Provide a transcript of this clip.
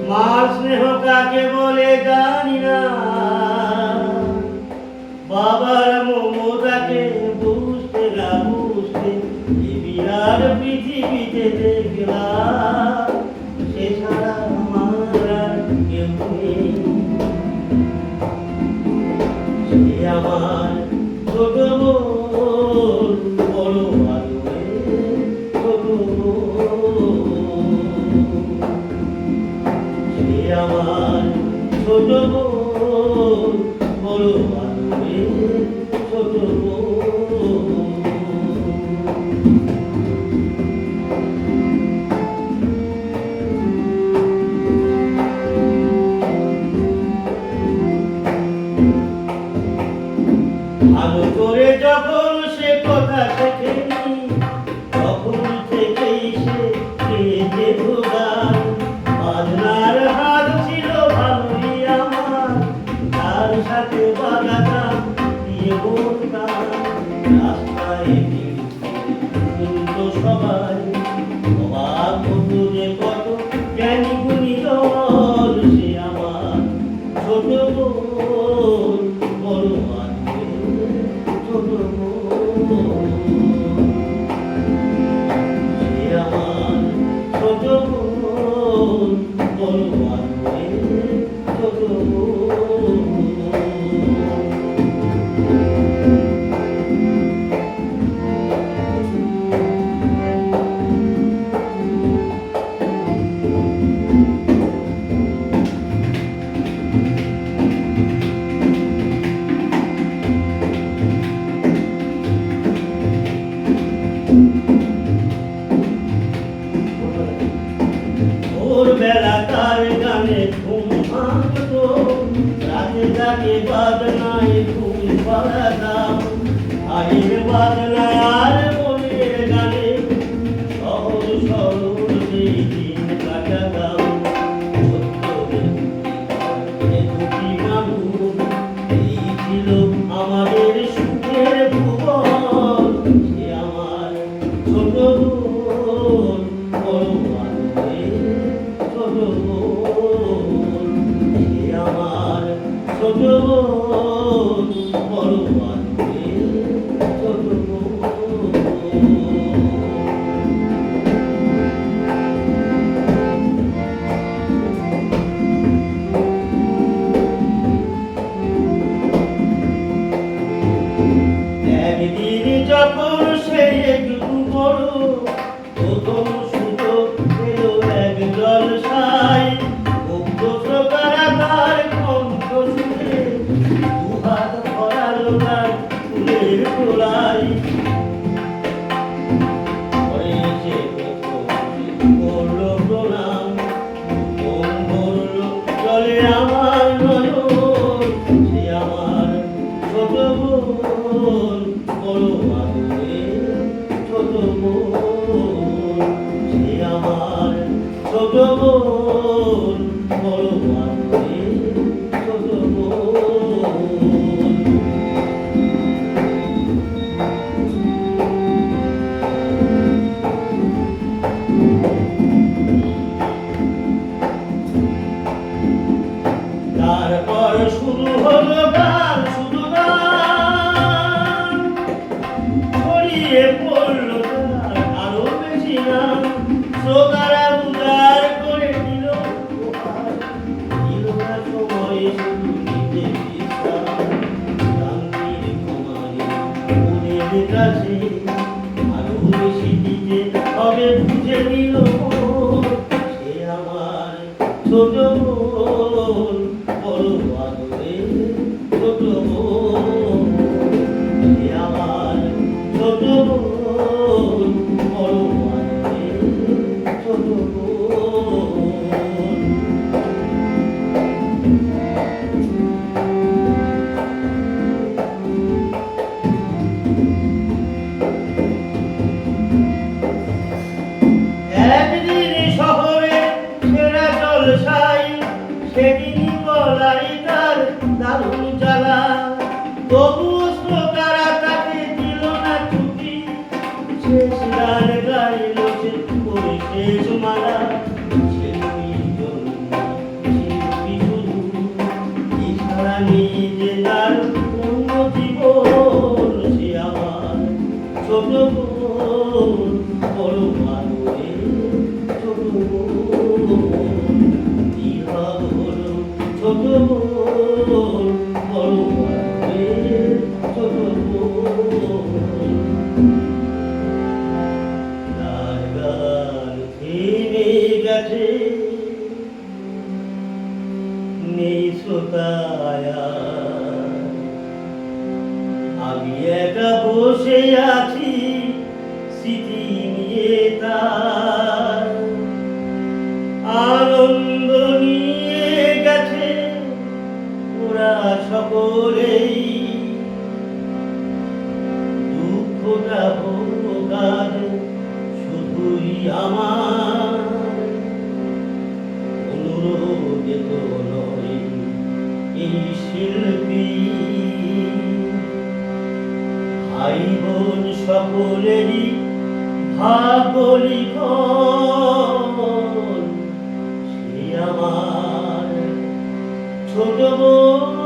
মার স্নেহ কাকে বলে জানি না, বাবার মমতাকে বুঝতে না বুঝতে এই বিরাট পৃথিবীতে দেখলাম সে ছাড়া আমার আর কেউ নেই। সে আমার ছোট বোন, বড় আদরের ছোট বোন। সে আমার ছোট বোন, বড় আদরের ছোট বোন। ভালো করে যখন সে কথা শেখেনি, তখন থেকেই সে পেয়েছে ভোগান। বাজনার হাত ছিল ভালোই আমার, তার সাথে বাগাতাম দিয়ে বলতাম। রাস্তায় ভিড় শুনতো সবাই, অবাক হতো যে কত জ্ঞানী গুণী দল। সে আমার ছোট বোন, বড় আদরের ছোট বোন। সে আমার ছোট বোন, বড় আদরের ছোট বোন। ভোরবেলাকার গানে ঘুম ভাঙতো, রাতে জাগে বাজনায় ঘুম পাড়াতাম। আইর বাজনায় আর মনের গানে সহজ সরল সেই দিন কাটাতাম। সত্যে দুটি মানুষ, এই ছিল আমাদের সুখের ভুবন। সে আমার ছোট বোন, বড় আদরের ছোট বোন। সে আমার ছোট বোন, বড় আদরের ছোট বোন। একদিন যখন সে একটু বড়, প্রথম সুযোগ পেল এক জলসায়। মুগ্ধ শ্রোতারা তার কণ্ঠ শুনে দুহাত ভরালো তার ফুলের তোলায়। পরে সে করলো প্রণাম, মন ভরল জলে আমার নয়ন। সে আমার ছোট বোন, বড় আদরের ছোট বোন। সে আমার ছোট বোন, বড় আদরের ছোট বোন। তারপর শুরু হলো গান, শুধু গান। ছড়িয়ে পড়লো তার আরো বেশি নাম। শ্রোতারা উদার করে দিল উপহার, দিল না সময় শুধু নিতে বিশ্রাম। শান্তির ক্ষমায় মনের কাছে আরো বেশি দিতে হবে বুঝে নিল। সে আমার ছোট বোন, বড় আদরের ছোট বোন। সে আমার ছোট বোন, বড় আদরের ছোট বোন। একদিন শহরে সেরা জলসায়, সেদিনই গলায় তার দারুণ জ্বালা। তবুও শ্রোতারা তাকে দিল না ছুটি, শেষ গান গাইল সে করে শেষ মালা। সে ভাই বোন সকলেরই ভাগ্য লিখন, সে আমার ছোট বোন